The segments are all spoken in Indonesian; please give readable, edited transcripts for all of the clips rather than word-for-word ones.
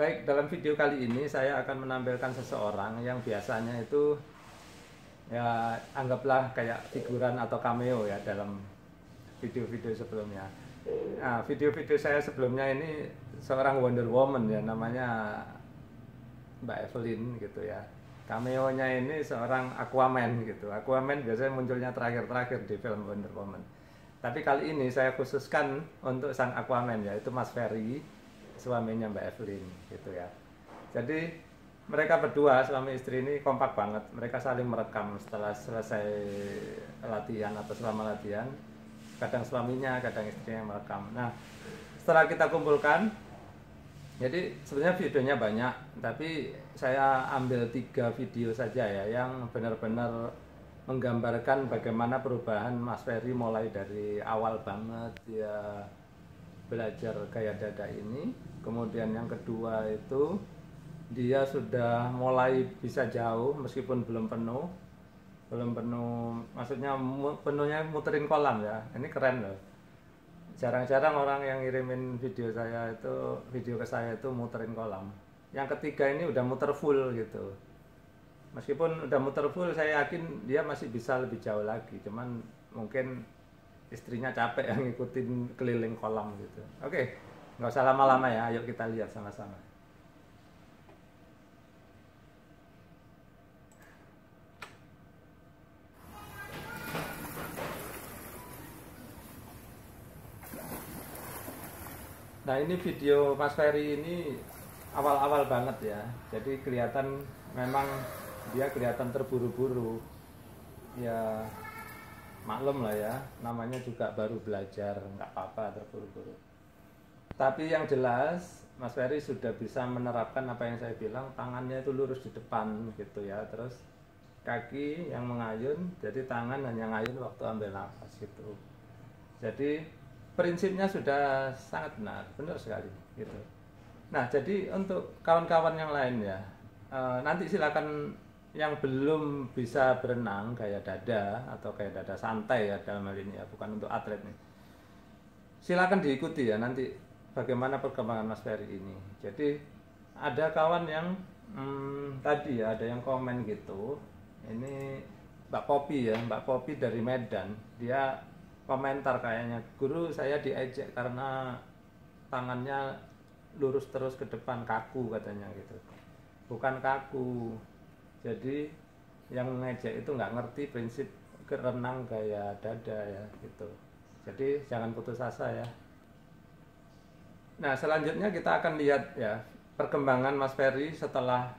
Baik, dalam video kali ini saya akan menampilkan seseorang yang biasanya itu ya anggaplah kayak figuran atau cameo ya dalam video-video sebelumnya. Nah, video-video saya sebelumnya ini seorang Wonder Woman ya, namanya Mbak Evelyn gitu ya. Cameo-nya ini seorang Aquaman gitu. Aquaman biasanya munculnya terakhir-terakhir di film Wonder Woman. Tapi kali ini saya khususkan untuk sang Aquaman, yaitu Mas Ferry, suaminya Mbak Evelyn gitu ya. Jadi mereka berdua suami istri ini kompak banget. Mereka saling merekam setelah selesai latihan atau selama latihan. Kadang suaminya, kadang istrinya yang merekam. Nah, setelah kita kumpulkan, jadi sebenarnya videonya banyak, tapi saya ambil 3 video saja ya yang benar-benar menggambarkan bagaimana perubahan Mas Ferry mulai dari awal banget dia belajar gaya dada ini. Kemudian yang kedua itu dia sudah mulai bisa jauh meskipun belum penuh, maksudnya penuhnya muterin kolam ya. Ini keren loh. Jarang-jarang orang yang ngirimin video ke saya itu muterin kolam. Yang ketiga ini udah muter full gitu. Meskipun udah muter full, saya yakin dia masih bisa lebih jauh lagi. Cuman mungkin istrinya capek yang ngikutin keliling kolam gitu. Oke, nggak usah lama-lama ya. Ayo kita lihat sama-sama. Nah, ini video Mas Ferry ini awal-awal banget ya. Jadi kelihatan memang dia kelihatan terburu-buru. Ya maklum lah ya, namanya juga baru belajar, nggak apa-apa terburu-buru. Tapi yang jelas Mas Ferry sudah bisa menerapkan apa yang saya bilang, tangannya itu lurus di depan gitu ya. Terus kaki yang mengayun, jadi tangan hanya ngayun waktu ambil nafas gitu. Jadi prinsipnya sudah sangat benar sekali gitu. Nah, jadi untuk kawan-kawan yang lain ya, nanti silakan yang belum bisa berenang gaya dada atau gaya dada santai ya dalam hal ini ya, bukan untuk atlet nih. Silakan diikuti ya nanti bagaimana perkembangan Mas Ferry ini. Jadi ada kawan yang tadi ya ada yang komen gitu. Ini Mbak Popi ya, Mbak Popi dari Medan. Dia komentar kayaknya, guru saya diejek karena tangannya lurus terus ke depan, kaku katanya gitu. Bukan kaku, jadi yang ngejek itu nggak ngerti prinsip renang gaya dada ya gitu. Jadi jangan putus asa ya. Nah, selanjutnya kita akan lihat ya perkembangan Mas Ferry setelah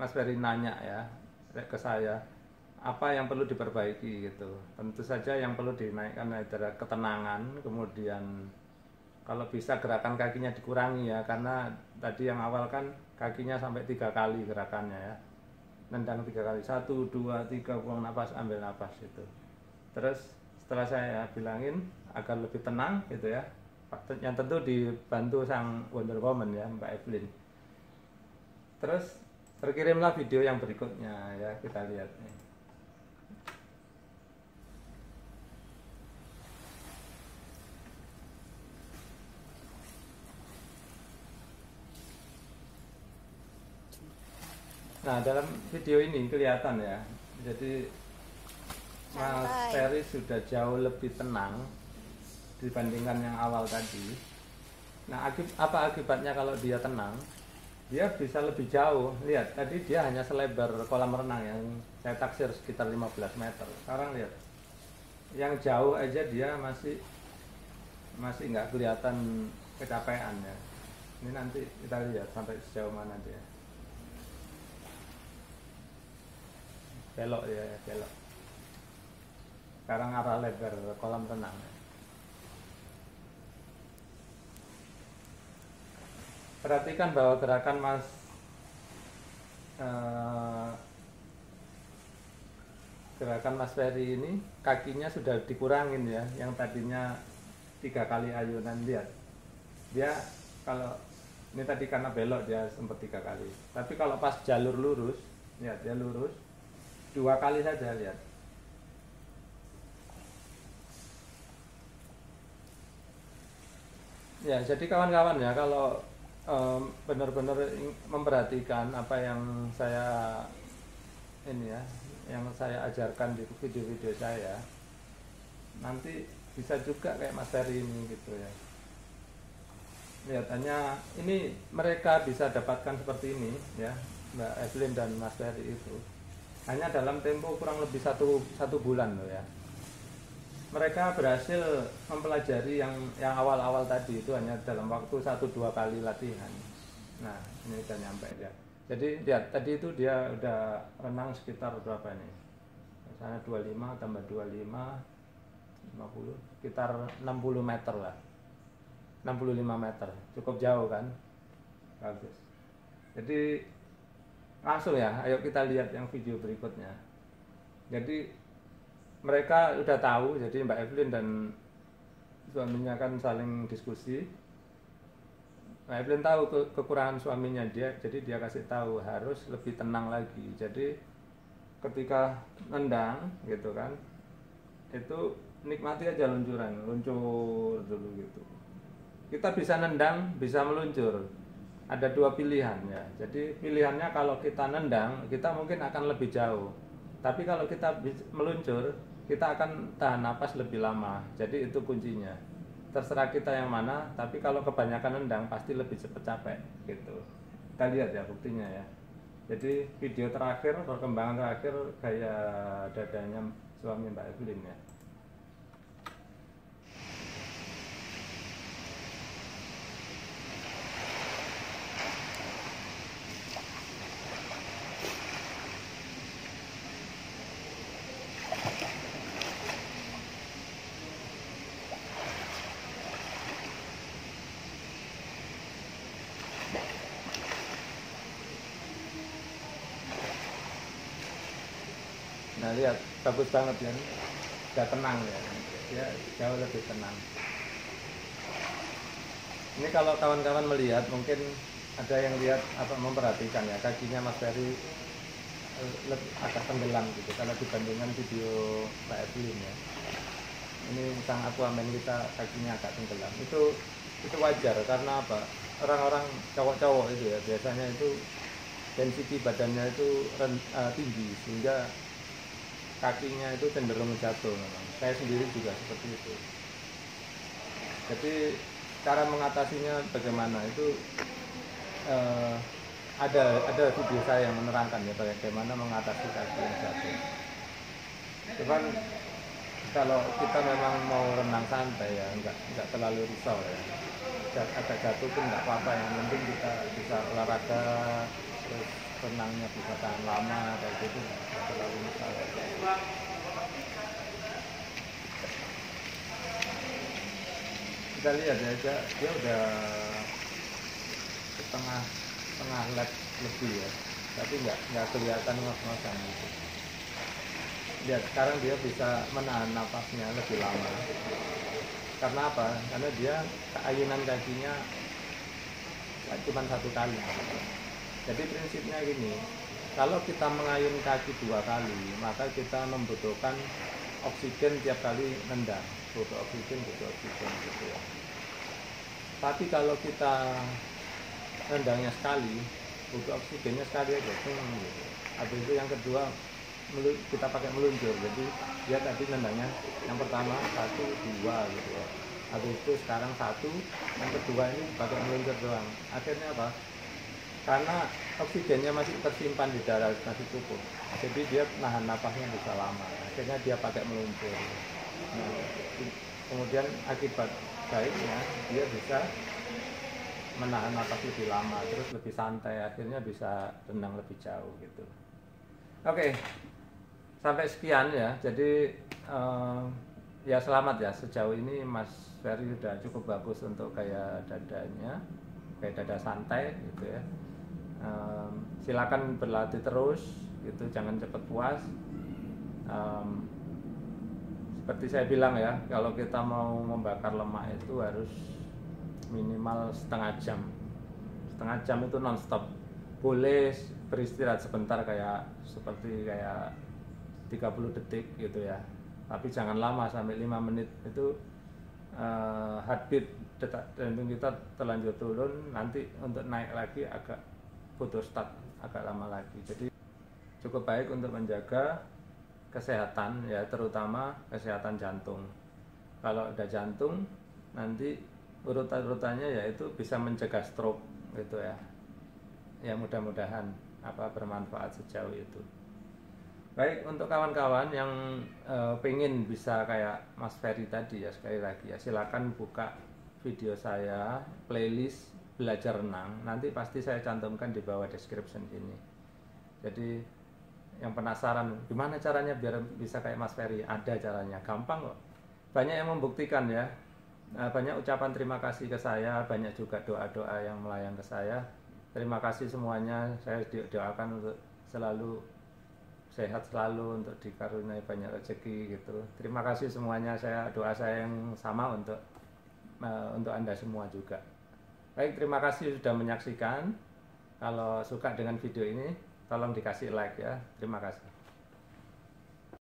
Mas Ferry nanya ya ke saya apa yang perlu diperbaiki gitu. Tentu saja yang perlu dinaikkan adalah ketenangan, kemudian kalau bisa gerakan kakinya dikurangi ya, karena tadi yang awal kan kakinya sampai 3 kali gerakannya ya. Nendang 3 kali, 1, 2, 3, buang nafas, ambil nafas gitu. Terus setelah saya bilangin agar lebih tenang gitu ya, yang tentu dibantu sang Wonder Woman ya, Mbak Evelyn. Terus terkirimlah video yang berikutnya ya, kita lihat nih. Nah, dalam video ini kelihatan ya, jadi Mas Ferry sudah jauh lebih tenang dibandingkan yang awal tadi. Nah, apa akibatnya kalau dia tenang? Dia bisa lebih jauh. Lihat, tadi dia hanya selebar kolam renang yang saya taksir sekitar 15 meter. Sekarang lihat, yang jauh aja dia masih nggak kelihatan kecapean ya. Ini nanti kita lihat sampai sejauh mana dia. Belok ya, belok. Sekarang arah lebar kolam renang. Perhatikan bahwa gerakan Mas Ferry ini kakinya sudah dikurangin ya, yang tadinya 3 kali ayunan. Lihat, dia kalau ini tadi karena belok dia sempat 3 kali, tapi kalau pas jalur lurus, lihat dia lurus 2 kali saja, lihat. Ya, jadi kawan-kawan ya, kalau benar-benar memperhatikan apa yang saya ini ya, yang saya ajarkan di video-video saya, nanti bisa juga kayak Mas Ferry ini gitu ya. Kelihatannya ini mereka bisa dapatkan seperti ini ya, Mbak Evelyn dan Mas Ferry itu hanya dalam tempo kurang lebih satu bulan loh ya. Mereka berhasil mempelajari yang awal-awal tadi itu hanya dalam waktu 1-2 kali latihan. Nah ini udah nyampe ya. Jadi lihat tadi itu dia udah renang sekitar berapa nih? Misalnya 25 tambah 25 50, sekitar 60 meter lah. 65 meter, cukup jauh kan? Bagus. Jadi langsung ya, ayo kita lihat yang video berikutnya. Jadi mereka udah tahu, jadi Mbak Evelyn dan suaminya kan saling diskusi. Mbak Evelyn tahu kekurangan suaminya dia, jadi dia kasih tahu harus lebih tenang lagi. Jadi ketika nendang gitu kan, itu nikmati aja luncuran, luncur dulu gitu. Kita bisa nendang, bisa meluncur. Ada 2 pilihan ya. Jadi pilihannya kalau kita nendang, kita mungkin akan lebih jauh. Tapi kalau kita meluncur, kita akan tahan napas lebih lama. Jadi itu kuncinya. Terserah kita yang mana, tapi kalau kebanyakan nendang pasti lebih cepat capek gitu. Kita lihat ya buktinya ya. Jadi video terakhir, perkembangan terakhir gaya dadanya suami Mbak Evelyn ya. Nah lihat, bagus banget ya, udah tenang ya, dia jauh lebih tenang. Ini kalau kawan-kawan melihat, mungkin ada yang lihat apa memperhatikan ya, kakinya Mas Ferry agak tenggelam gitu, kalau dibandingkan video Mbak Evelyn ya. Ini sang Aquaman kita kakinya agak tenggelam, itu wajar karena apa? Orang-orang cowok-cowok itu ya, biasanya itu density badannya itu tinggi sehingga kakinya itu cenderung jatuh memang. Saya sendiri juga seperti itu. Jadi cara mengatasinya bagaimana itu ada video saya yang menerangkan ya bagaimana mengatasi kaki yang jatuh. Cuman kalau kita memang mau renang santai ya nggak terlalu risau ya. Agak jatuh pun nggak apa-apa, yang penting kita bisa olahraga terus renangnya bisa tahan lama kayak gitu, nggak terlalu masalah. Kita lihat ya, dia udah setengah lap lebih ya, tapi nggak kelihatan ngos-ngosan gitu. Lihat sekarang dia bisa menahan napasnya lebih lama. Karena apa? Karena dia keayunan kakinya cuma 1 kali. Jadi prinsipnya gini, kalau kita mengayun kaki 2 kali, maka kita membutuhkan oksigen tiap kali nendang, butuh oksigen gitu ya. Tapi kalau kita nendangnya sekali, butuh oksigennya sekali aja, gitu. Habis itu yang kedua kita pakai meluncur, jadi dia tadi nendangnya yang pertama 1, 2 gitu ya. Habis itu sekarang 1, yang kedua ini pakai meluncur doang. Akhirnya apa? Karena oksigennya masih tersimpan di darah, masih cukup, jadi dia nahan napasnya bisa lama. Akhirnya dia pakai meluncur. Nah, kemudian akibat baiknya dia bisa menahan napas lebih lama, terus lebih santai, akhirnya bisa renang lebih jauh gitu. Oke, sampai sekian ya. Jadi ya selamat ya, sejauh ini Mas Ferry udah cukup bagus untuk gaya dadanya, gaya dada santai gitu ya. Silakan berlatih terus gitu, jangan cepat puas. Seperti saya bilang ya, kalau kita mau membakar lemak itu harus minimal setengah jam itu nonstop. Boleh beristirahat sebentar seperti 30 detik gitu ya, tapi jangan lama, sampai 5 menit itu heartbeat detak jantung kita terlanjur turun, nanti untuk naik lagi agak butuh start agak lama lagi. Jadi cukup baik untuk menjaga kesehatan ya, terutama kesehatan jantung. Kalau udah jantung, nanti urutan-urutannya yaitu bisa mencegah stroke gitu ya. Ya mudah-mudahan bermanfaat sejauh itu. Baik, untuk kawan-kawan yang pengen bisa kayak Mas Ferry tadi ya, sekali lagi ya, silakan buka video saya, playlist belajar renang. Nanti pasti saya cantumkan di bawah description ini. Jadi yang penasaran gimana caranya biar bisa kayak Mas Ferry, ada caranya, gampang kok. Banyak yang membuktikan ya. Banyak ucapan terima kasih ke saya, banyak juga doa-doa yang melayang ke saya. Terima kasih semuanya, saya doakan untuk selalu sehat selalu, untuk dikaruniai banyak rezeki gitu. Terima kasih semuanya, doa saya yang sama untuk Anda semua juga. Baik, terima kasih sudah menyaksikan. Kalau suka dengan video ini, tolong dikasih like ya. Terima kasih.